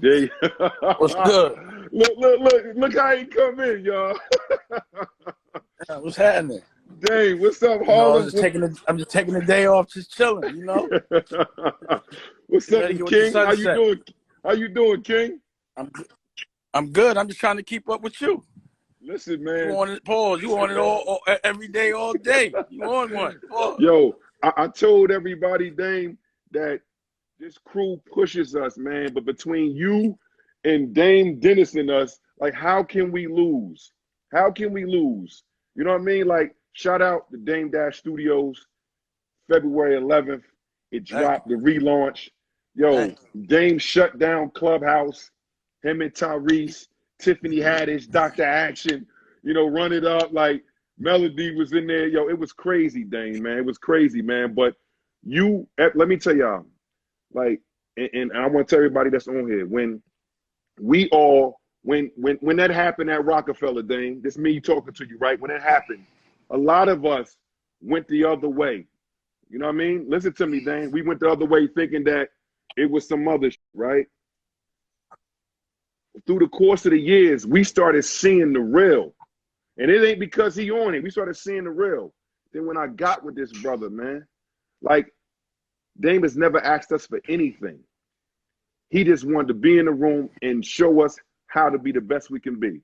There you What's good? look how he come in, y'all. Yeah, what's happening? Dang, what's up, You know, Harlem? I'm just taking the day off, just chilling. You know, What's up, ready to get with the King? How you sunset. doing? How you doing, King? I'm good. I'm just trying to keep up with you. Listen, You man. on it, pause. You on it all every day, all day. You on one? Pause. Yo, I told everybody, Dame, that this crew pushes us, man. But between you and Dame Dennis and us, like, how can we lose? How can we lose? You know what I mean? Like, shout out to Dame Dash Studios, February 11th. It Thank dropped the relaunch. you. Yo, Thank you. Dame shut down Clubhouse. Him and Tyrese, Tiffany Haddish, Dr. Action, run it up. Like, Melody was in there. Yo, it was crazy, Dame, man. It was crazy, man. But let me tell y'all, like, and I want to tell everybody that's on here, when that happened at Rockefeller, Dame, this me talking to you, right? When it happened, a lot of us went the other way. You know what I mean? Listen to me, Dane. We went the other way thinking that it was some other shit, right? Through the course of the years, we started seeing the real. And it ain't because he on it. We started seeing the real. Then when I got with this brother, man, like, Dame has never asked us for anything. He just wanted to be in the room and show us how to be the best we can be.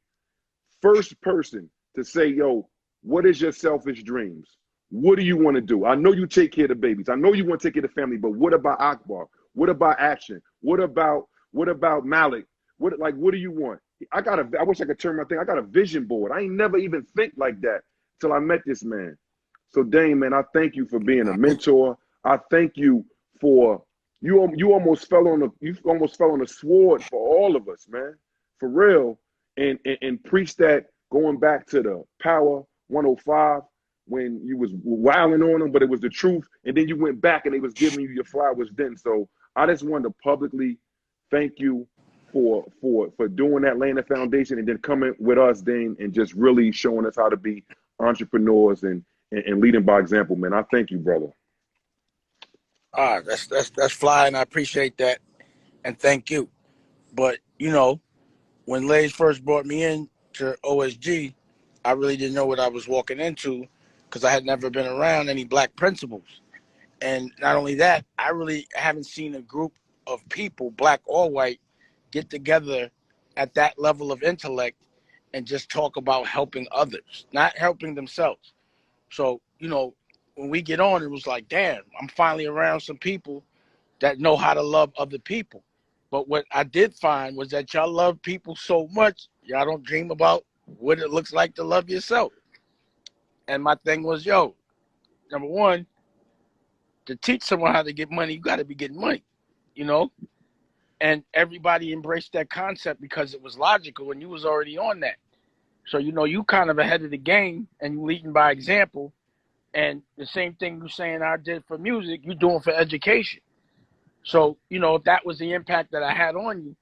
First person to say, yo, what is your selfish dreams? What do you want to do? I know you take care of the babies. I know you want to take care of the family, but what about Akbar? What about Action? What about Malik? What do you want? I wish I could turn my thing. I got a vision board. I ain't never even think like that till I met this man. So Dame, man, I thank you for being a mentor. I thank you for you almost fell on the sword for all of us, man. For real. And preach that, going back to the Power 105 when you was wilding on them, but it was the truth. And then you went back and they was giving you your flowers then. So I just wanted to publicly thank you for doing that, laying the foundation, and then coming with us, Dame, and just really showing us how to be entrepreneurs and leading by example, man. I thank you, brother. That's fly, and I appreciate that, and thank you. But when Lays first brought me in to OSG, I really didn't know what I was walking into because I had never been around any black principals. And not only that, I really haven't seen a group of people, black or white, get together at that level of intellect and just talk about helping others, not helping themselves. So, when we get on, it was like, damn, I'm finally around some people that know how to love other people. But what I did find was that y'all love people so much, y'all don't dream about what it looks like to love yourself. And my thing was, number one, to teach someone how to get money, you got to be getting money, And everybody embraced that concept because it was logical and you was already on that. So, you kind of ahead of the game and you leading by example. And the same thing you saying I did for music, you doing for education. So, if that was the impact that I had on you,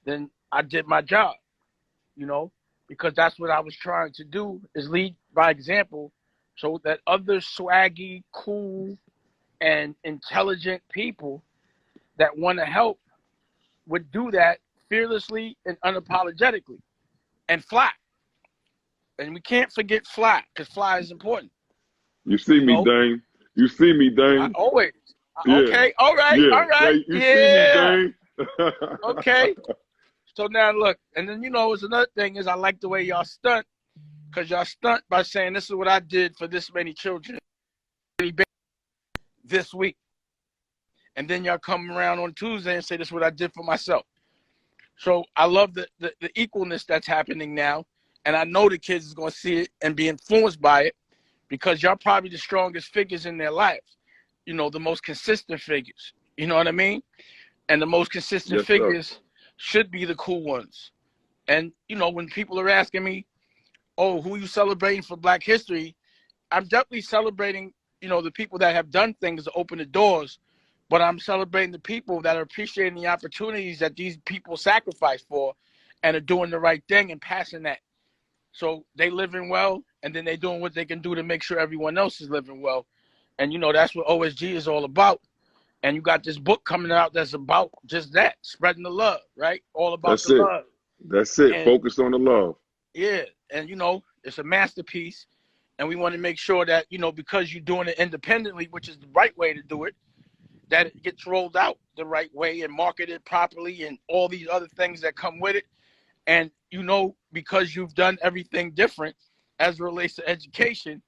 then I did my job, because that's what I was trying to do, is lead by example so that other swaggy, cool, and intelligent people that want to help would do that fearlessly and unapologetically and fly. And we can't forget fly, because fly is important. You see me, Dame. You see me, Dame. Always. Yeah. Okay. All right. Yeah. All right. You see me, Dame. Okay. So now look, and then it's another thing is I like the way y'all stunt, because y'all stunt by saying this is what I did for this many children this week. And then y'all come around on Tuesday and say this is what I did for myself. So I love the equalness that's happening now. And I know the kids is going to see it and be influenced by it, because y'all probably the strongest figures in their lives. The most consistent figures. You know what I mean? And the most consistent figures should be the cool ones. And, when people are asking me, oh, who you celebrating for Black History? I'm definitely celebrating, the people that have done things to open the doors, but I'm celebrating the people that are appreciating the opportunities that these people sacrifice for and are doing the right thing and passing that. So they living well, and then they doing what they can do to make sure everyone else is living well. And, that's what OSG is all about. And you got this book coming out that's about just that, spreading the love, right? All about That's the it. love. That's it. And Focus on the love. yeah, and you know, it's a masterpiece. And we want to make sure that, you know, because you're doing it independently, which is the right way to do it, that it gets rolled out the right way and marketed properly and all these other things that come with it. And, you know, because you've done everything different as it relates to education,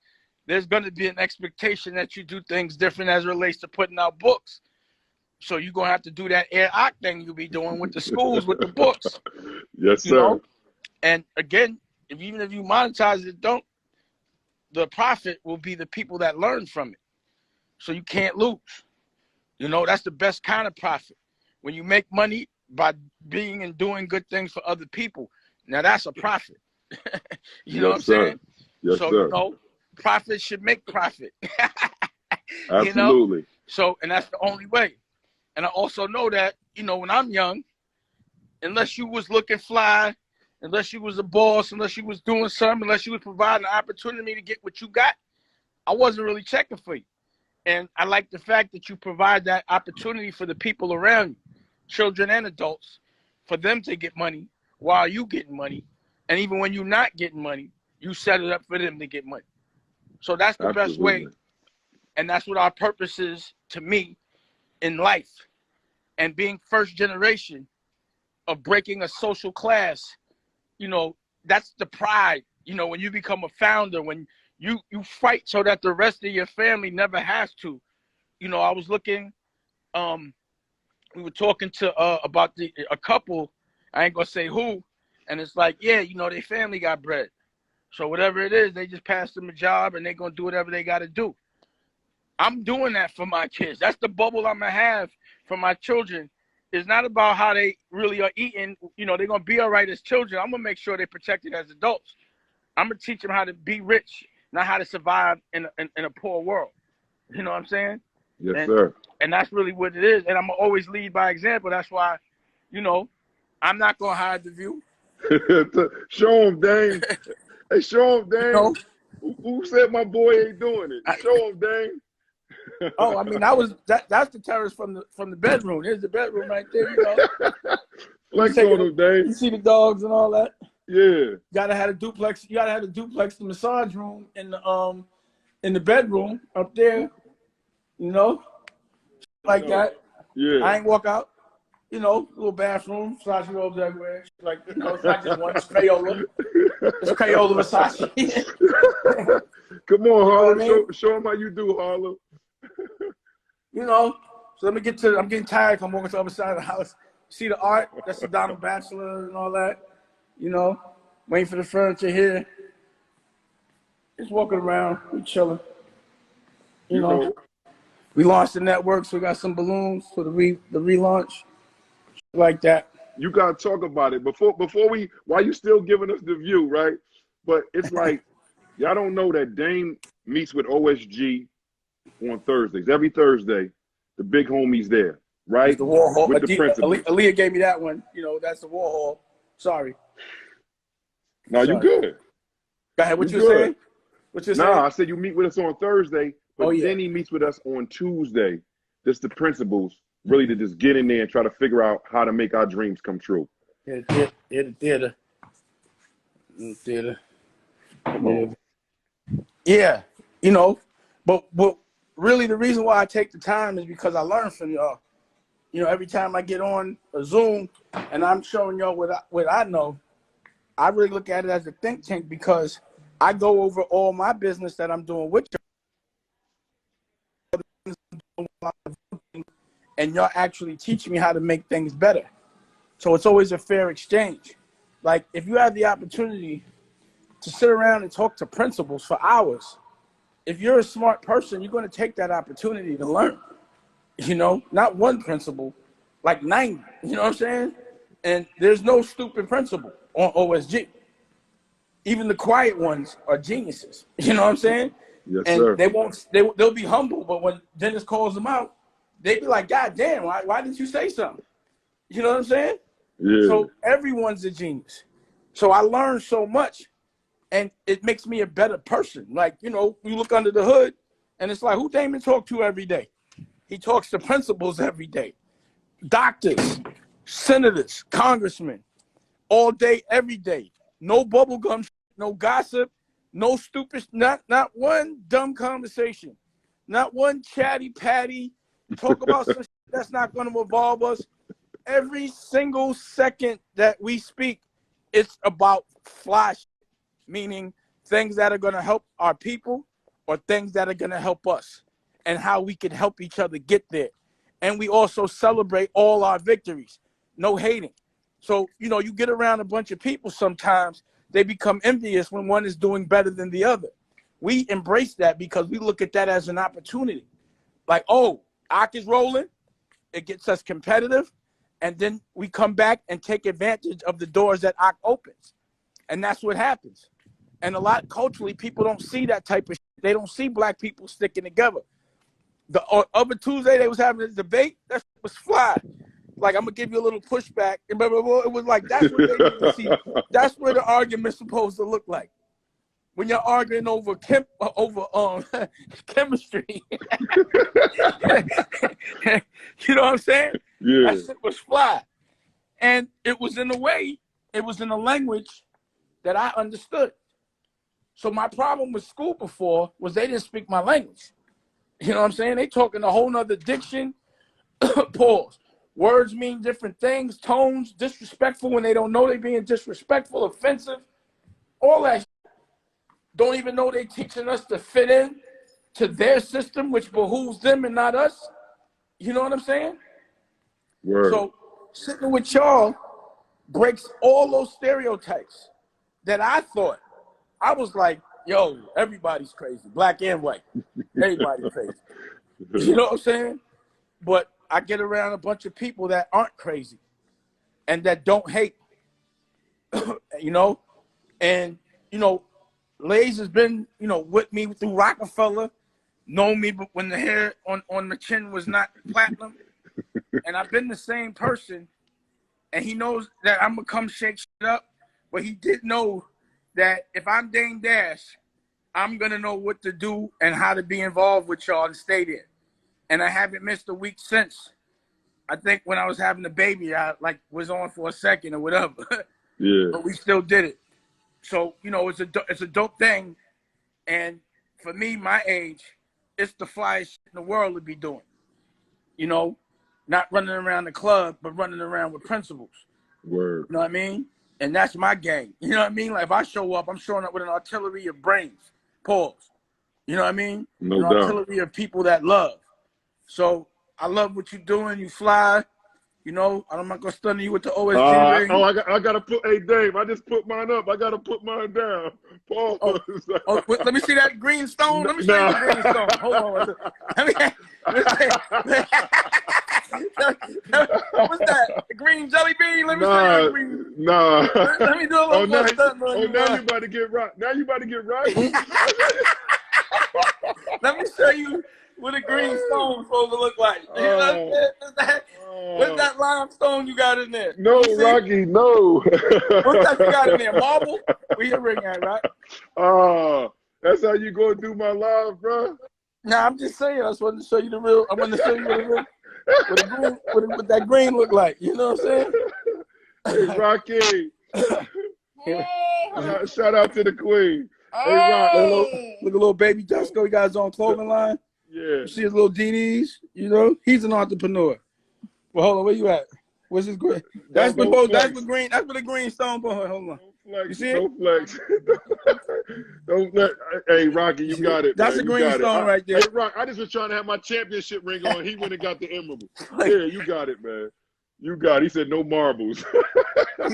there's going to be an expectation that you do things different as it relates to putting out books. So you're going to have to do that ad hoc thing you'll be doing with the schools, with the books, Yes, you know? sir. And again, even if you monetize it, the profit will be the people that learn from it. So you can't lose. You know, that's the best kind of profit. When you make money by being and doing good things for other people, now that's a profit. You know what I'm saying? Yes, So, sir. you know, profit should make profit. You know? Absolutely. So, and that's the only way. And I also know that, you know, when I'm young, unless you was looking fly, unless you was a boss, unless you was doing something, unless you was providing an opportunity to get what you got, I wasn't really checking for you. And I like the fact that you provide that opportunity for the people around you, children and adults, for them to get money while you getting money. And even when you're not getting money, you set it up for them to get money. So that's the best way. Absolutely. And that's what our purpose is to me in life. And being first generation of breaking a social class, you know, that's the pride. You know, when you become a founder, when you fight so that the rest of your family never has to. You know, I was looking, we were talking to about a couple, I ain't gonna say who, and it's like, yeah, you know, their family got bread. So whatever it is, they just passed them a job and they're gonna do whatever they gotta do. I'm doing that for my kids. That's the bubble I'm gonna have for my children. It's not about how they really are eating. You know, they're gonna be all right as children. I'm gonna make sure they're protected as adults. I'm gonna teach them how to be rich, not how to survive in a poor world. You know what I'm saying? Yes, And sir. and that's really what it is. And I'm gonna always lead by example. That's why, you know, I'm not gonna hide the view. Show him, Dame. Hey, show him, You Dame. know, Who said my boy ain't doing it? Show him, Dame. I mean, that's the terrace from the bedroom. There's the bedroom right there. You know, Flex on him, Dame. you see the dogs and all that. Yeah. You gotta have a duplex. You gotta have a duplex, the massage room in the bedroom up there. You know, like that. Yeah. I ain't walk out. You know, little bathroom, massage robes everywhere. Like, you know, it's not just one. It's Crayola. It's Crayola massage. Come on, Harlem. You know what I mean? Show him how you do, Harlem. You know, so let me get to. I'm getting tired. I'm walking to the other side of the house. See the art? That's the Donald Bachelor and all that. You know, waiting for the furniture here. Just walking around, we chilling. You know, we launched the network, so we got some balloons for the relaunch, like that. You gotta talk about it before while you still giving us the view, right? But it's like y'all don't know that Dame meets with OSG on Thursdays. Every Thursday, the big homies there, right? It's the Warhol. With the principals. Aaliyah gave me that one. You know, that's the Warhol. Sorry. No, you good. Go ahead. What you good. saying? What you saying? I said you meet with us on Thursday, but yeah. then he meets with us on Tuesday. Just the principals, really to just get in there and try to figure out how to make our dreams come true. Theater. Come on. Yeah, you know, but really the reason why I take the time is because I learn from y'all. You know, every time I get on a Zoom and I'm showing y'all what I know, I really look at it as a think tank because I go over all my business that I'm doing with y'all, and y'all actually teach me how to make things better. So it's always a fair exchange. Like, if you have the opportunity to sit around and talk to principals for hours, if you're a smart person, you're going to take that opportunity to learn. You know, not one principal, like 90. You know what I'm saying? And there's no stupid principal on OSG. Even the quiet ones are geniuses. You know what I'm saying? Yes, and sir. They'll be humble, but when Dennis calls them out, they be like, God damn, why didn't you say something? You know what I'm saying? Yeah. So everyone's a genius. So I learned so much, and it makes me a better person. Like, you know, you look under the hood, and it's like, who Damon talk to every day? He talks to principals every day, doctors, senators, congressmen, all day, every day. No bubblegum, no gossip, no stupid, not one dumb conversation, not one chatty patty. Talk about some shit that's not going to involve us. Every single second that we speak, it's about fly shit, meaning things that are going to help our people or things that are going to help us and how we can help each other get there. And we also celebrate all our victories. No hating. So, you know, you get around a bunch of people sometimes, they become envious when one is doing better than the other. We embrace that because we look at that as an opportunity. Like, oh, Ak is rolling. It gets us competitive. And then we come back and take advantage of the doors that Ak opens. And that's what happens. And a lot culturally, people don't see that type of shit. They don't see black people sticking together. The other Tuesday, they was having a debate. That was fly. Like, I'm going to give you a little pushback. And blah, blah, blah. It was like, that's what they need to see. That's where the argument's supposed to look like. When you're arguing over chemistry. You know what I'm saying? Yeah. That shit was fly. And it was in a way, it was in a language that I understood. So my problem with school before was they didn't speak my language. You know what I'm saying? They talking a whole nother diction. Pause. Words mean different things, tones, disrespectful when they don't know they being disrespectful, offensive, all that. Don't even know they teaching us to fit in to their system, which behooves them and not us. You know what I'm saying? Word. So sitting with y'all breaks all those stereotypes that I thought. I was like, yo, everybody's crazy, black and white. Everybody's crazy. You know what I'm saying? But I get around a bunch of people that aren't crazy and that don't hate, you know? And, you know, Lays has been, you know, with me through Rockefeller, known me when the hair on the chin was not platinum. And I've been the same person. And he knows that I'm going to come shake shit up. But he did know that if I'm Dame Dash, I'm going to know what to do and how to be involved with y'all and stay there. And I haven't missed a week since. I think when I was having the baby, I was on for a second or whatever. Yeah. But we still did it. So, you know, it's a dope thing. And for me, my age, it's the flyest shit in the world to be doing. You know, not running around the club, but running around with principles. Word. You know what I mean? And that's my game. You know what I mean? Like, if I show up, I'm showing up with an artillery of brains. Pause. You know what I mean? No an doubt. Artillery of people that love. So I love what you're doing. You fly. You know, I'm not gonna stun you with the OSG ring. Oh, I gotta put. Hey, Dave, I just put mine up. I gotta put mine down. Pause. Wait, let me see that green stone. Let me see the green stone. Hold on. What's that? The green jelly bean? Let me see that green. Nah. Let me do a little more stunt on you. Now you about to get right. Now you about to get right. Let me show you what a green stone supposed to look like. You know what's that limestone you got in there? No, Rocky, no. What's that you got in there? Marble? Where your ring at, right? That's how you gonna do my live, bro? Nah, I'm just saying. I just wanted to show you the real. I wanted to show you what that green look like. You know what I'm saying? Hey, Rocky. Hey. Shout out to the queen. Hey. Hey, Rock. Look at little baby Josco. He got his own clothing line. Yeah. You see his little DDs. You know, he's an entrepreneur. Well, hold on. Where you at? What's his green? That's the green. That's what the green stone. Hold on. Flex, You see don't flex. Don't let. Hey, Rocky, you got it. That's man. a green stone right there. Hey, Rock, I just was trying to have my championship ring on. He went and got the emerald. Yeah, you got it, man. You got it. He said no marbles.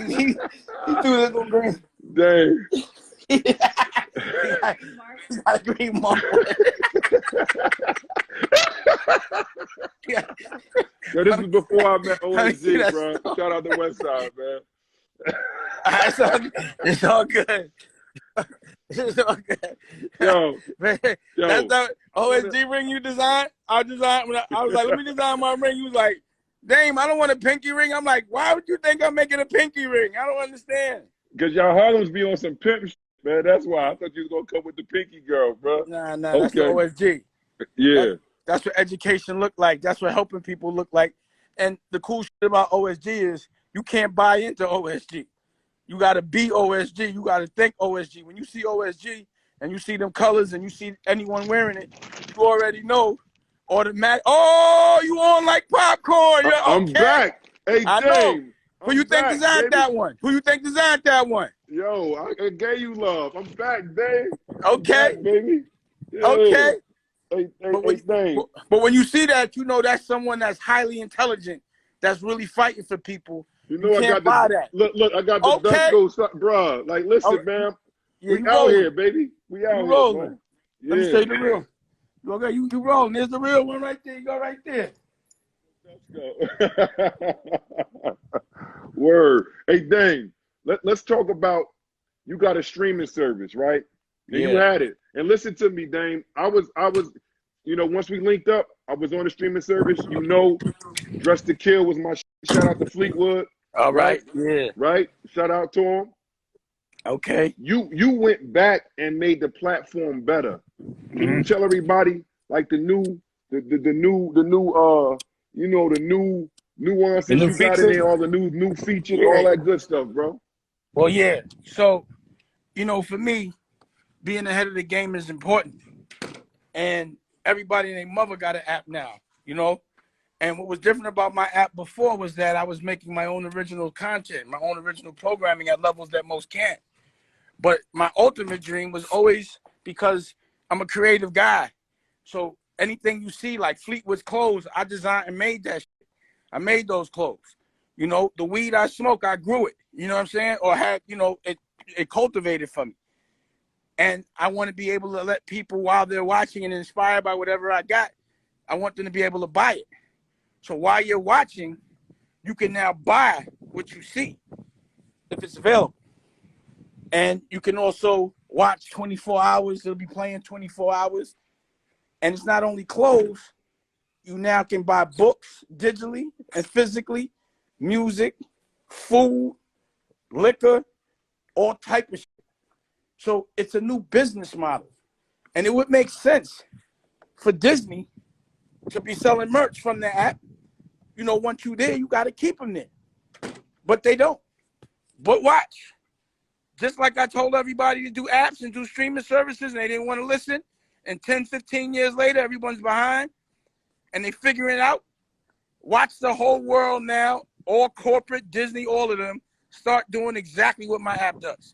he threw this little green. Dang. He got a green marble. Yo, this is before I met OSG, bro. Shout out to West Side, man. It's all good. It's all good. Yo, that's the OSG ring you designed. I was like, let me design my ring. You was like, Dame, I don't want a pinky ring. I'm like, why would you think I'm making a pinky ring? I don't understand. Because y'all Harlems be on some pimp shit, man. That's why I thought you was gonna come with the pinky girl, bro. Nah, that's the OSG. Yeah. That's what education look like. That's what helping people look like. And the cool shit about OSG is you can't buy into OSG. You got to be OSG. You got to think OSG. When you see OSG and you see them colors and you see anyone wearing it, you already know automatic. Oh, you on like popcorn. You're I'm okay. back. Hey, I know. Dame. Who you think designed that one? Who you think designed that one? Yo, I gave you love. I'm back, Dame. I'm Okay. back, baby. Yeah. Okay. Hey, Dame. But when you see that, you know that's someone that's highly intelligent, that's really fighting for people. You know You I can't got buy the that. look. I got the Okay. Dusko, bro. Like, listen, man. Yeah, We you out rolling. here, baby. We out You here, rolling. bro. Yeah. Let me show you the real. Okay, you rolling. There's the real one right there. You go right there. Word. Hey, Dame. Let's talk about. You got a streaming service, right? And Yeah. you had it. And listen to me, Dame. I was. Once we linked up, I was on the streaming service. Dress to Kill was my shout out to Fleetwood. All right. Yeah. Right. Shout out to him. Okay. You went back and made the platform better. Can you tell everybody like the new nuances you got in there, all the new features, all that good stuff, bro? Well, yeah. So, for me, being ahead of the game is important. And everybody and their mother got an app now, And what was different about my app before was that I was making my own original content, my own original programming at levels that most can't. But my ultimate dream was always, because I'm a creative guy. So anything you see, like Fleetwood's clothes, I designed and made that shit. I made those clothes. The weed I smoke, I grew it. You know what I'm saying? Or had, it cultivated for me. And I want to be able to let people, while they're watching and inspired by whatever I got, I want them to be able to buy it. So while you're watching, you can now buy what you see if it's available. And you can also watch 24 hours. It'll be playing 24 hours. And it's not only clothes. You now can buy books digitally and physically, music, food, liquor, all type of shit. So it's a new business model. And it would make sense for Disney to be selling merch from the app. Once you're there, you got to keep them there. But they don't. But watch. Just like I told everybody to do apps and do streaming services, and they didn't want to listen. And 10, 15 years later, everyone's behind. And they figure it out. Watch the whole world now, all corporate, Disney, all of them, start doing exactly what my app does.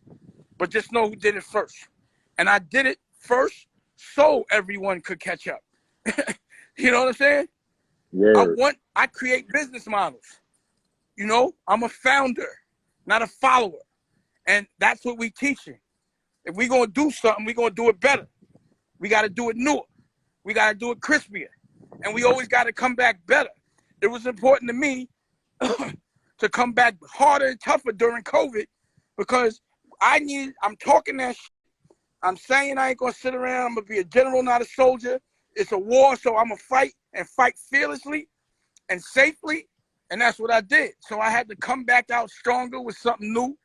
But just know who did it first. And I did it first so everyone could catch up. You know what I'm saying? Word. I create business models. I'm a founder, not a follower. And that's what we teaching. If we're going to do something, we're going to do it better. We got to do it newer. We got to do it crispier. And we always got to come back better. It was important to me to come back harder and tougher during COVID, because I'm talking that shit. I'm saying I ain't going to sit around. I'm going to be a general, not a soldier. It's a war, so I'm going to fight and fight fearlessly and safely. And that's what I did. So I had to come back out stronger with something new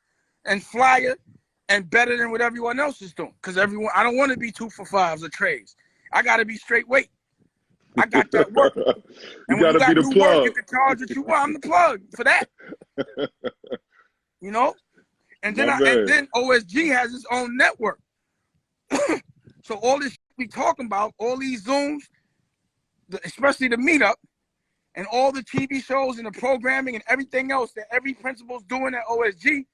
and flyer and better than what everyone else is doing. Because I don't want to be 2 for 5s or trades. I got to be straight weight. I got that work. And when you got new work, you can charge what you want. I'm the plug for that. And then OSG has its own network. So all this we talking about, all these Zooms, especially the meetup, and all the TV shows and the programming and everything else that every principal's doing at OSG,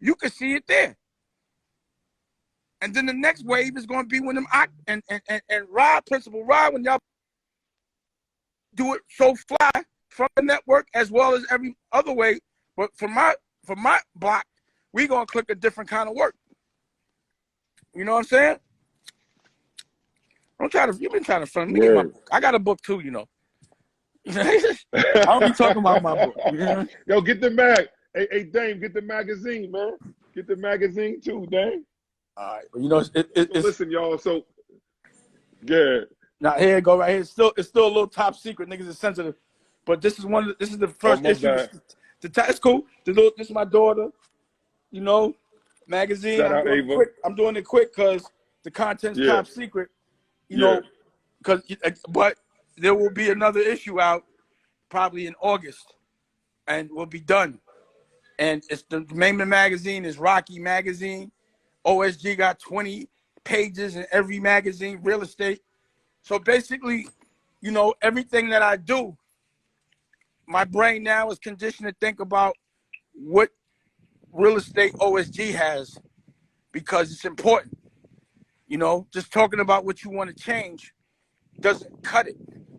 you can see it there. And then the next wave is going to be when them and Principal Rod, when y'all do it so fly from the network as well as every other way. But for my block, we gonna click a different kind of work. You know what I'm saying? You've been trying to front me. Get my book. I got a book too, I don't be talking about my book. Yo, get the mag. Hey, Dame, get the magazine, man. Get the magazine too, Dame. All right. It's listen, y'all. So, yeah. Now here it go right here. It's still a little top secret. Niggas is sensitive, but this is the first issue. It's cool. This is my daughter. Magazine. Shout out Ava. I'm doing it quick because the content's top secret. But there will be another issue out probably in August, and we'll be done. And it's the name of the magazine is Rocky Magazine. OSG got 20 pages in every magazine, real estate. So basically, you know, everything that I do, my brain now is conditioned to think about what real estate OSG has, because it's important. You know, just talking about what you want to change doesn't cut it.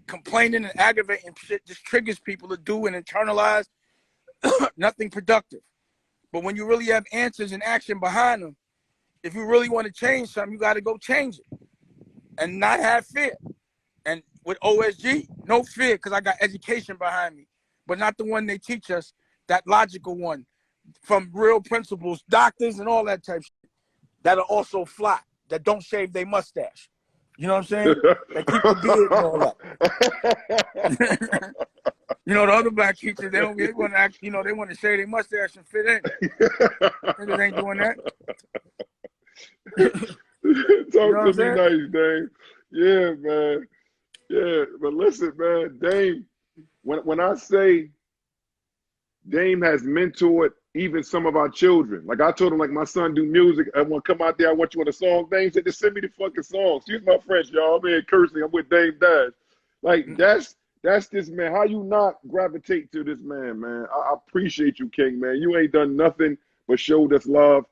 Complaining and aggravating shit just triggers people to do and internalize nothing productive. But when you really have answers and action behind them, if you really want to change something, you got to go change it and not have fear. And with OSG, no fear, because I got education behind me, but not the one they teach us, that logical one from real principles, doctors and all that type of shit that are also fly, that don't shave their mustache. You know what I'm saying? That keep the beard and all that. You know, the other black teachers, they want to act, you know, they want to shave their mustache and fit in. Niggas ain't doing that. Talk to me nice, Dame. Yeah, man. Yeah, but listen, man, Dame, when I say Dame has mentored even some of our children. Like I told him, like my son do music. I want to come out there. I want you on a song. Dame said, just send me the fucking song. Excuse my French, y'all. I'm in cursing. I'm with Dame Dash. Like that's this man. How you not gravitate to this man, man? I appreciate you, King, man. You ain't done nothing but showed us love,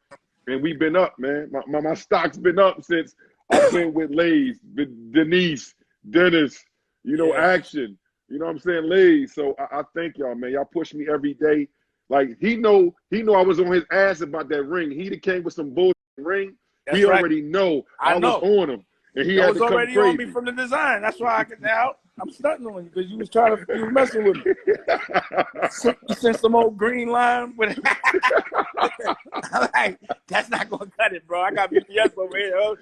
and we've been up, man. My stock's been up since I've been with Lays, with Denise, Dennis. You know, Action. You know what I'm saying, Lays. So I thank y'all, man. Y'all push me every day. Like he know I was on his ass about that ring. He came with some bullshit ring. That's he right. already know I was on him, and he had to come crazy. It was already on me from the design. That's why I could now. I'm stunting on you because you was messing with me. You sent some old green line with. I'm like, that's not gonna cut it, bro. I got BPS over here.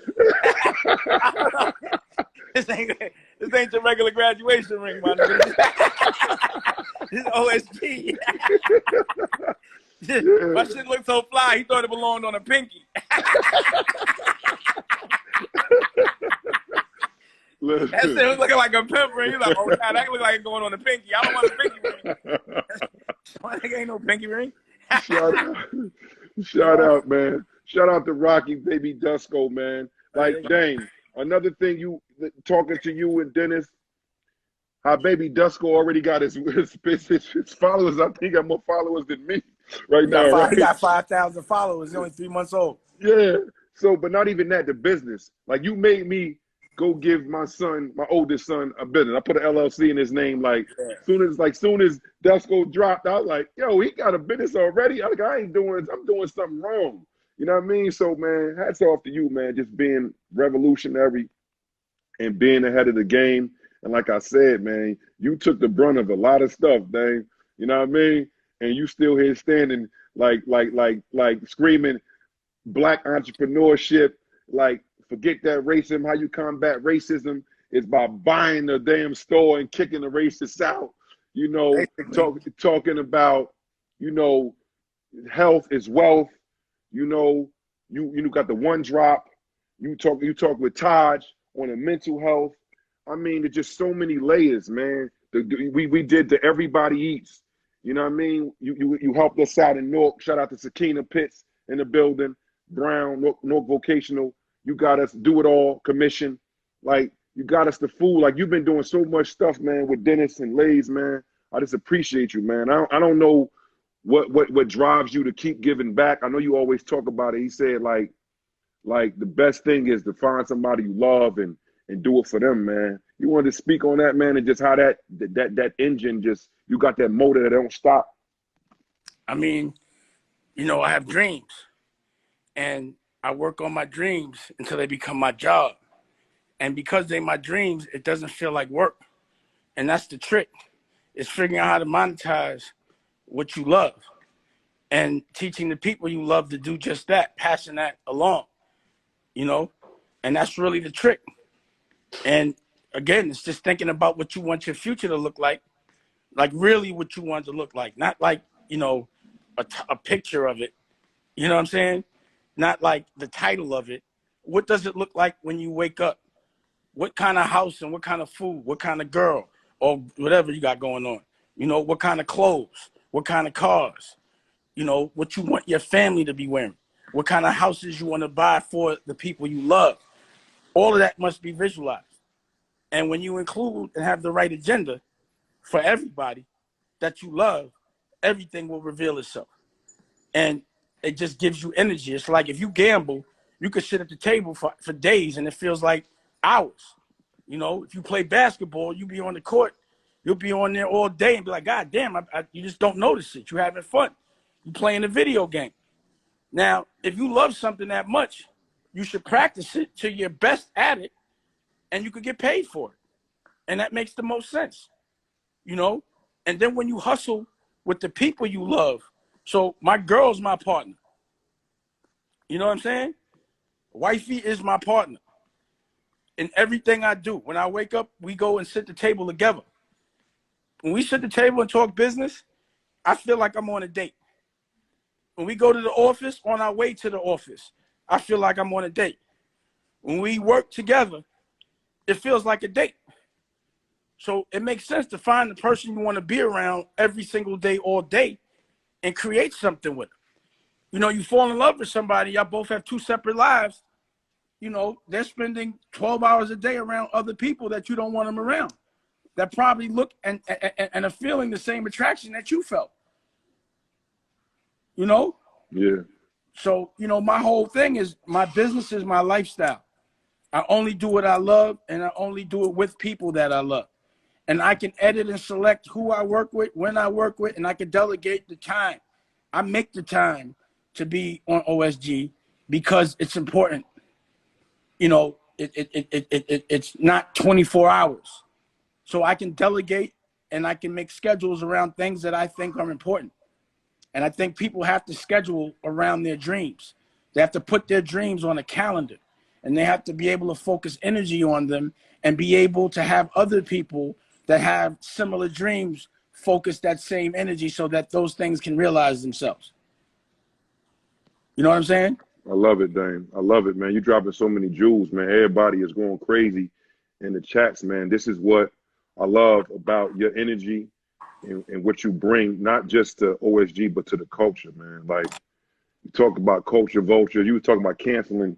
This ain't your regular graduation ring, my nigga. This is OSG. My shit looked so fly, he thought it belonged on a pinky. That shit was looking like a pimp ring. He's like, oh, God, that look like it's going on a pinky. I don't want a pinky ring. That ain't no pinky ring. Shout out, man. Shout out to Rocky, baby Dusko, man. Like, dang. Another thing, talking to you and Dennis, how baby Dusko already got his followers. I think he got more followers than me right now. Right? He got 5,000 followers. He's only 3 months old. Yeah. So, but not even that, the business. Like, you made me go give my oldest son, a business. I put an LLC in his name. Like, soon as Dusko dropped, I was like, yo, he got a business already. I'm doing something wrong. You know what I mean? So, man, hats off to you, man, just being revolutionary and being ahead of the game. And like I said, man, you took the brunt of a lot of stuff, Dave. You know what I mean? And you still here standing like screaming Black entrepreneurship, like forget that racism. How you combat racism is by buying the damn store and kicking the racists out. You know, talking about, you know, health is wealth. You know, you got the one drop. You talk with Taj on the mental health. I mean, there's just so many layers, man. We did the Everybody Eats. You know what I mean? You helped us out in Newark. Shout out to Sakina Pitts in the building. Brown, Newark Vocational. You got us Do It All commission. Like, you got us the food. Like, you've been doing so much stuff, man, with Dennis and Lays, man. I just appreciate you, man. I don't know what drives you to keep giving back. I know you always talk about it. He said, like the best thing is to find somebody you love and do it for them, man. You wanted to speak on that, man, and just how that engine just, you got that motor that don't stop. I mean, you know, I have dreams, and I work on my dreams until they become my job. And because they're my dreams, it doesn't feel like work. And that's the trick. It's figuring out how to monetize what you love and teaching the people you love to do just that, passing that along, you know? And that's really the trick. And again, it's just thinking about what you want your future to look like really what you want it to look like, not like, you know, a picture of it, you know what I'm saying? Not like the title of it. What does it look like when you wake up? what kind of house and what kind of food, what kind of girl, or whatever you got going on. You know, what kind of clothes, what kind of cars, you know, what you want your family to be wearing, what kind of houses you want to buy for the people you love. All of that must be visualized. And when you include and have the right agenda for everybody that you love, everything will reveal itself. And it just gives you energy. It's like if you gamble, you could sit at the table for days and it feels like hours. You know, if you play basketball, you be on the court, you'll be on there all day and be like, God damn, you just don't notice it. You're having fun. You're playing a video game. Now, if you love something that much, you should practice it till you're best at it and you could get paid for it. And that makes the most sense, you know? And then when you hustle with the people you love, so my girl's my partner. You know what I'm saying? Wifey is my partner in everything I do. When I wake up, we go and sit the table together. When we sit the table and talk business, I feel like I'm on a date. When we go to the office, on our way to the office, I feel like I'm on a date. When we work together, it feels like a date. So it makes sense to find the person you want to be around every single day, all day, and create something with them. You know, you fall in love with somebody, y'all both have two separate lives. You know, they're spending 12 hours a day around other people that you don't want them around, that probably look and are feeling the same attraction that you felt. You know? Yeah. So, you know, my whole thing is my business is my lifestyle. I only do what I love, and I only do it with people that I love. And I can edit and select who I work with, when I work with, and I can delegate the time. I make the time to be on OSG because it's important. You know, it's not 24 hours. So I can delegate and I can make schedules around things that I think are important. And I think people have to schedule around their dreams. They have to put their dreams on a calendar, and they have to be able to focus energy on them and be able to have other people that have similar dreams focus that same energy so that those things can realize themselves. You know what I'm saying? I love it, Dame. I love it, man. You dropping so many jewels, man. Everybody is going crazy in the chats, man. This is what I love about your energy and what you bring, not just to OSG, but to the culture, man. Like, you talk about culture vulture. You were talking about canceling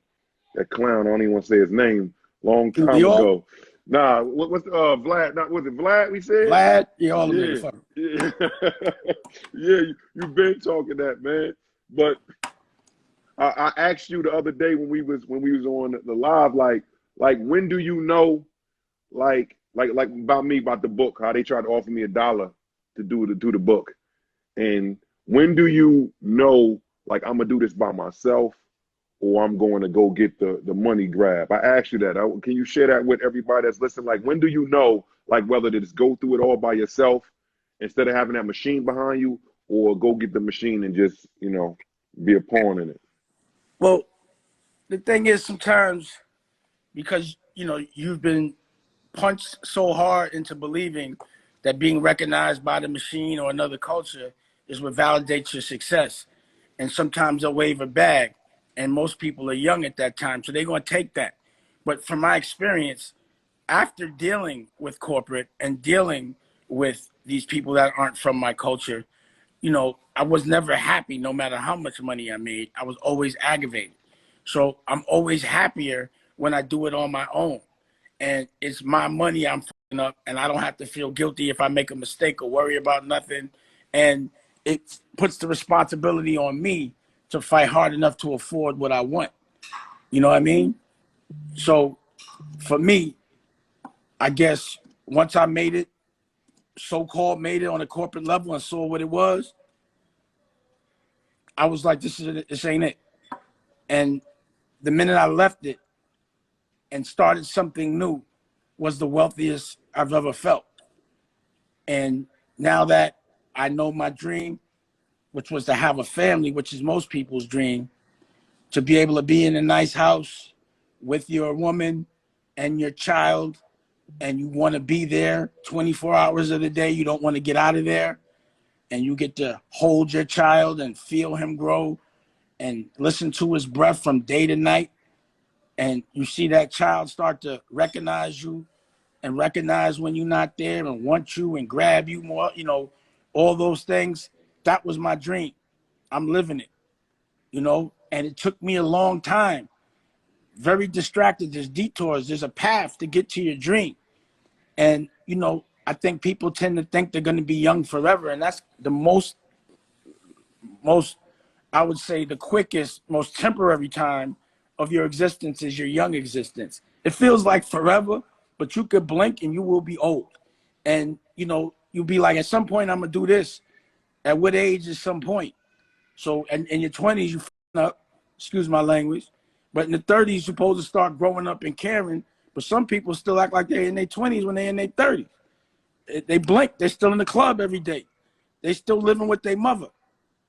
that clown. I don't even want to say his name. Long time ago. Nah, what's Vlad? Not was it Vlad? We said Vlad. Yeah, all yeah, of them. yeah, yeah. You've been talking that, man. But I asked you the other day when we was on the live, like when do you know, like about me, about the book, how they tried to offer me $1 to do the book, and when do you know, like, I'm gonna do this by myself, or I'm going to go get the money grab? I asked you that. Can you share that with everybody that's listening? Like, when do you know, like, whether to just go through it all by yourself instead of having that machine behind you, or go get the machine and just, you know, be a pawn in it? Well, the thing is, sometimes, because, you know, you've been punched so hard into believing that being recognized by the machine or another culture is what validates your success. And sometimes they'll wave a bag, and most people are young at that time, so they're going to take that. But from my experience, after dealing with corporate and dealing with these people that aren't from my culture, you know, I was never happy no matter how much money I made. I was always aggravated. So I'm always happier when I do it on my own. And it's my money I'm fucking up, and I don't have to feel guilty if I make a mistake or worry about nothing. And it puts the responsibility on me to fight hard enough to afford what I want. You know what I mean? So for me, I guess once I made it, so-called made it on a corporate level and saw what it was, I was like, this ain't it. And the minute I left it and started something new was the wealthiest I've ever felt. And now that I know my dream, which was to have a family, which is most people's dream, to be able to be in a nice house with your woman and your child, and you want to be there 24 hours of the day, you don't want to get out of there, and you get to hold your child and feel him grow and listen to his breath from day to night, and you see that child start to recognize you and recognize when you're not there and want you and grab you more, you know, all those things. That was my dream. I'm living it, you know, and it took me a long time. Very distracted. There's detours. There's a path to get to your dream. And, you know, I think people tend to think they're going to be young forever. And that's the most, I would say, the quickest, most temporary time of your existence is your young existence. It feels like forever, but you could blink and you will be old. And, you know, you'll be like, at some point, I'm going to do this. At what age is some point? So in your 20s, you up, excuse my language, but in the 30s, you're supposed to start growing up and caring. But some people still act like they're in their 20s when they're in their 30s. They blink. They're still in the club every day. They still living with their mother.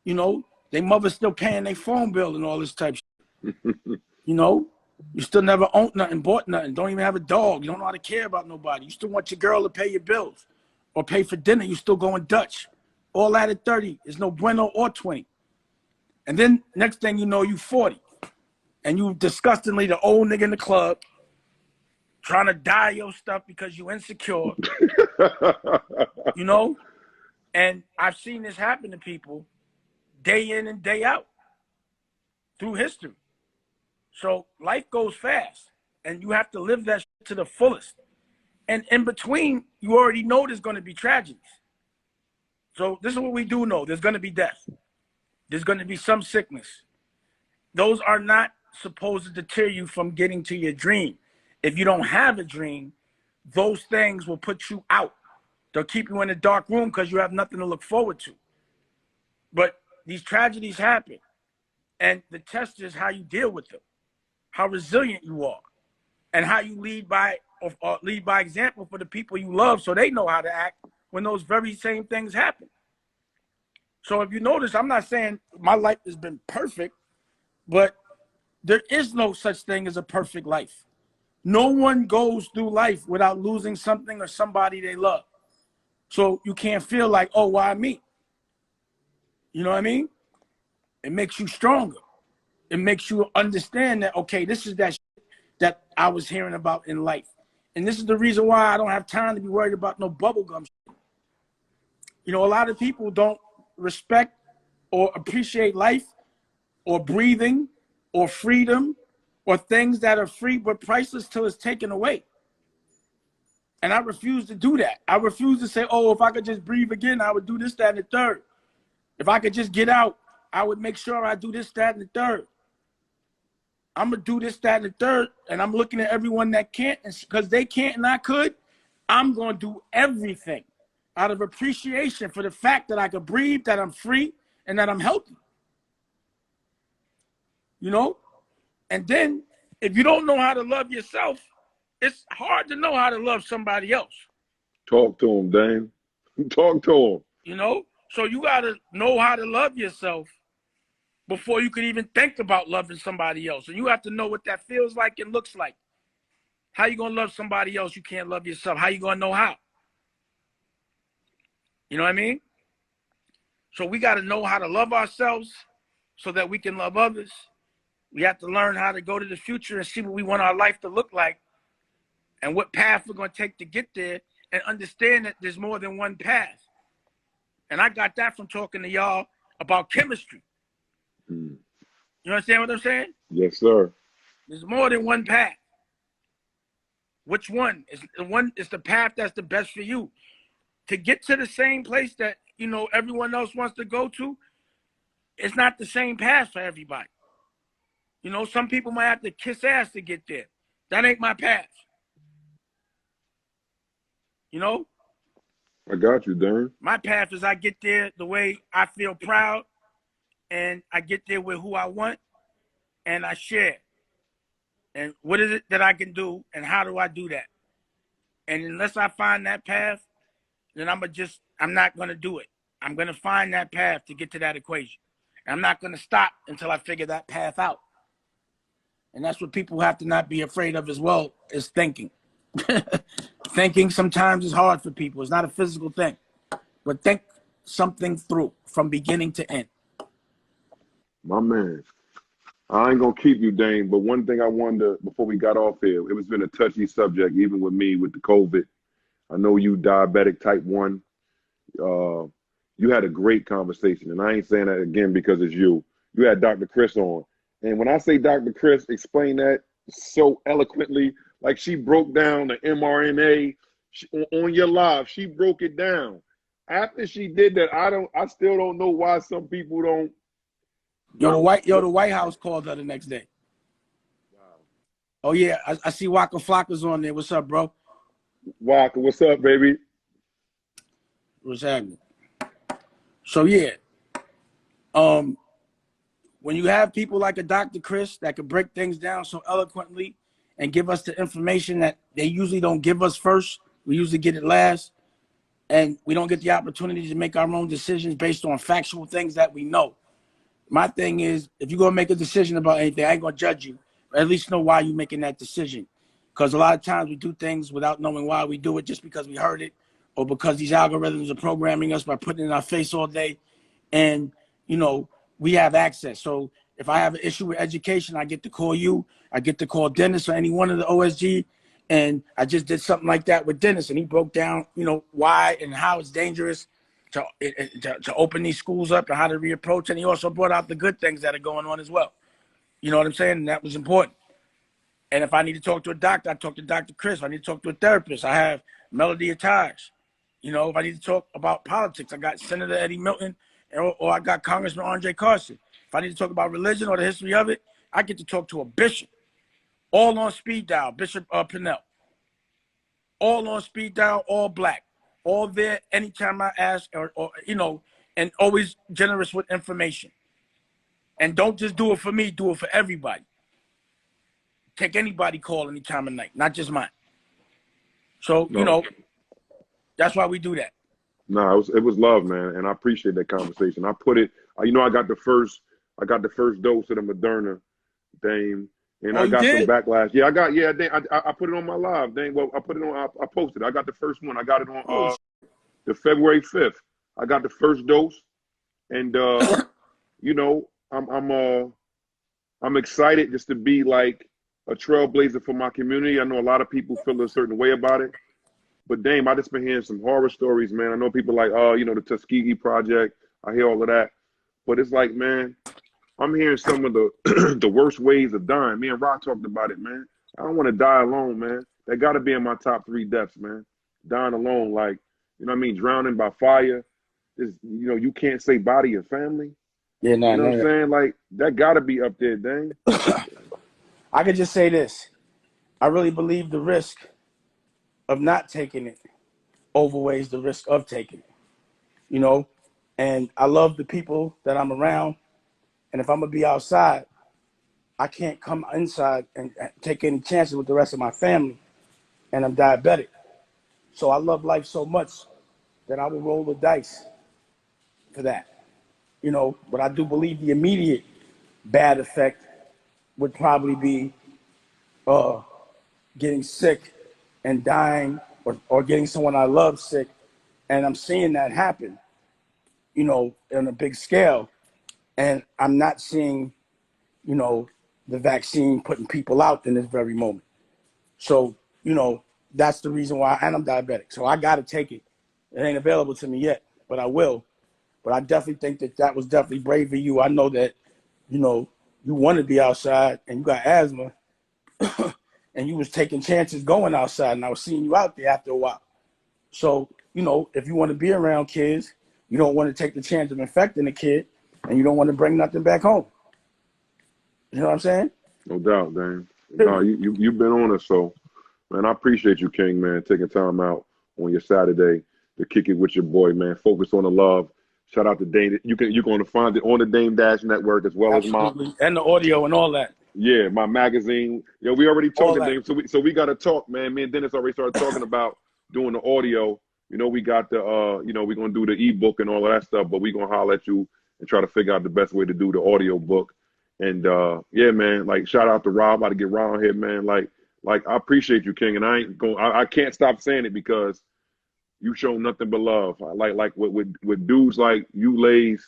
You know, their mother's still paying their phone bill and all this type of shit. You know, you still never owned nothing, bought nothing. Don't even have a dog. You don't know how to care about nobody. You still want your girl to pay your bills or pay for dinner. You still going Dutch. All that at 30 is no bueno or 20. And then next thing you know, you 40. And you disgustingly the old nigga in the club trying to dye your stuff because you insecure. You know? And I've seen this happen to people day in and day out through history. So life goes fast and you have to live that shit to the fullest. And in between, you already know there's going to be tragedies. So this is what we do know. There's going to be death. There's going to be some sickness. Those are not supposed to deter you from getting to your dream. If you don't have a dream, those things will put you out. They'll keep you in a dark room because you have nothing to look forward to. But these tragedies happen. And the test is how you deal with them, how resilient you are, and how you lead by example for the people you love so they know how to act when those very same things happen. So if you notice, I'm not saying my life has been perfect, but there is no such thing as a perfect life. No one goes through life without losing something or somebody they love. So you can't feel like, oh, why me? You know what I mean? It makes you stronger. It makes you understand that, okay, this is that shit that I was hearing about in life. And this is the reason why I don't have time to be worried about no bubblegum shit. You know, a lot of people don't respect or appreciate life or breathing or freedom or things that are free but priceless till it's taken away. And I refuse to do that. I refuse to say, oh, if I could just breathe again, I would do this, that, and the third. If I could just get out, I would make sure I do this, that, and the third. I'm going to do this, that, and the third. And I'm looking at everyone that can't, and because they can't and I could, I'm going to do everything out of appreciation for the fact that I could breathe, that I'm free, and that I'm healthy. You know? And then if you don't know how to love yourself, it's hard to know how to love somebody else. Talk to him, Dame. Talk to him. You know? So you got to know how to love yourself before you can even think about loving somebody else. And you have to know what that feels like and looks like. How you going to love somebody else? You can't love yourself. How you going to know how? You know what I mean? So we got to know how to love ourselves so that we can love others. We have to learn how to go to the future and see what we want our life to look like and what path we're going to take to get there, and understand that there's more than one path. And I got that from talking to y'all about chemistry. You understand what I'm saying? Yes, sir. There's more than one path. Which one? Is the path that's the best for you. To get to the same place that, you know, everyone else wants to go to, it's not the same path for everybody. You know, some people might have to kiss ass to get there. That ain't my path. You know? I got you, Dame. My path is I get there the way I feel proud, and I get there with who I want, and I share. And what is it that I can do, and how do I do that? And unless I find that path, then I'm not going to do it. I'm going to find that path to get to that equation. And I'm not going to stop until I figure that path out. And that's what people have to not be afraid of as well, is thinking. Thinking sometimes is hard for people. It's not a physical thing. But think something through from beginning to end. My man. I ain't gonna keep you, Dane, but one thing I wanted to, before we got off here, it was been a touchy subject, even with me with the COVID. I know you diabetic type 1. Uh, you had a great conversation, and I ain't saying that again because it's you. You had Dr. Chris on, and when I say Dr. Chris explained that so eloquently, like she broke down the mRNA on your live. She broke it down. After she did that, I still don't know why some people don't. The White House called her the next day. Wow. Oh yeah, I see Waka Flocka's on there. What's up, bro? Waka, what's up, baby? What's happening? So yeah, when you have people like a Dr. Chris that could break things down so eloquently and give us the information that they usually don't give us first, we usually get it last, and we don't get the opportunity to make our own decisions based on factual things that we know. My thing is, if you're gonna make a decision about anything, I ain't gonna judge you, but at least know why you're making that decision. Because a lot of times we do things without knowing why we do it, just because we heard it, or because these algorithms are programming us by putting it in our face all day. And we have access. So if I have an issue with education, I get to call you, I get to call Dennis or any one of the OSG. And I just did something like that with Dennis, and he broke down, why and how it's dangerous to open these schools up and how to reapproach. And he also brought out the good things that are going on as well. You know what I'm saying? And that was important. And if I need to talk to a doctor, I talk to Dr. Chris. If I need to talk to a therapist, I have Melody Ataj. If I need to talk about politics, I got Senator Eddie Milton, or I got Congressman Andre Carson. If I need to talk about religion or the history of it, I get to talk to a bishop. All on speed dial, Bishop Pinnell. All on speed dial, all black. All there anytime I ask, and always generous with information. And don't just do it for me, do it for everybody. Take anybody call any time of night, not just mine. So, No. That's why we do that. No, it was love, man, and I appreciate that conversation. I put it, I got the first dose of the Moderna, Dame, and Oh, I you got some did? backlash. Yeah, Dame, I put it on my live, Dame. Well, I put it on, I posted. I got the first one. I got it on Oh, the February 5th. I got the first dose, and I'm excited just to be like a trailblazer for my community. I know a lot of people feel a certain way about it. But Dame, I just been hearing some horror stories, man. I know people like, the Tuskegee Project. I hear all of that. But it's like, man, I'm hearing some of the the worst ways of dying. Me and Rock talked about it, man. I don't want to die alone, man. That got to be in my top 3 deaths, man. Dying alone, like, you know what I mean? Drowning by fire. Is you can't say bye to your family. yeah, You no, know what I'm no. saying? Like, that got to be up there, Dame. I could just say this. I really believe the risk of not taking it overweighs the risk of taking it, and I love the people that I'm around. And if I'm going to be outside, I can't come inside and take any chances with the rest of my family. And I'm diabetic. So I love life so much that I will roll the dice for that. But I do believe the immediate bad effect would probably be getting sick and dying, or getting someone I love sick. And I'm seeing that happen, on a big scale. And I'm not seeing, the vaccine putting people out in this very moment. So, that's the reason why, and I'm diabetic. So I got to take it. It ain't available to me yet, but I will. But I definitely think that was definitely brave of you. I know that, you want to be outside and you got asthma and you was taking chances going outside, and I was seeing you out there after a while. So, if you want to be around kids, you don't want to take the chance of infecting a kid, and you don't want to bring nothing back home. You know what I'm saying? No doubt, Dame. No, Period. you've been on us, so. Man, I appreciate you, King, man, taking time out on your Saturday to kick it with your boy, man. Focus on the love. Shout out to Dame. You're going to find it on the Dame Dash Network as well as Absolutely. And the audio and all that. my magazine. We already All talking, that. Dame. So we got to talk, man. Me and Dennis already started talking about doing the audio. We got the we're gonna do the ebook and all of that stuff, but we're gonna holler at you and try to figure out the best way to do the audio book. And yeah, man, like shout out to Rob. About to get Rob here, man. Like I appreciate you, King, and I can't stop saying it because you show nothing but love. Like with dudes like you, Lays,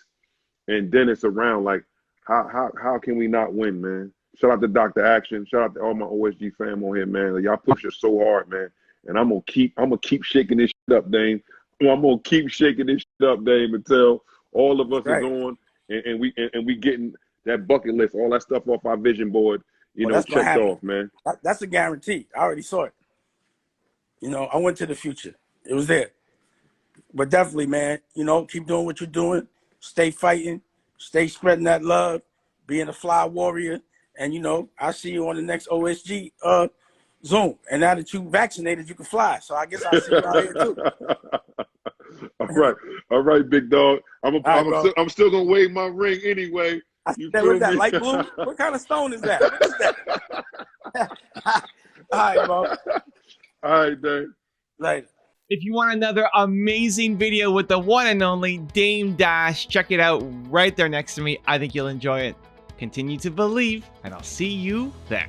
and Dennis around. Like How can we not win, man? Shout out to Dr. Action. Shout out to all my OSG fam on here, man. Like, y'all push us so hard, man. And I'm gonna keep shaking this shit up, Dame. I'm gonna keep shaking this shit up, Dame, until all of us is Right. on and we getting that bucket list, all that stuff off our vision board, Well, that's gonna checked happen. off, man. That's a guarantee. I already saw it. You know, I went to the future. It was there. But definitely, man, you know, keep doing what you're doing. Stay fighting. Stay spreading that love. Being a fly warrior. And, you know, I'll see you on the next OSG Zoom. And now that you vaccinated, you can fly. So I guess I'll see you out here, too. All right, big dog. I'm still gonna wave my ring anyway. You feel me? That light blue? What kind of stone is that? What is that? All right, bro. All right, Dave. Later. If you want another amazing video with the one and only Dame Dash, check it out right there next to me. I think you'll enjoy it. Continue to believe, and I'll see you there.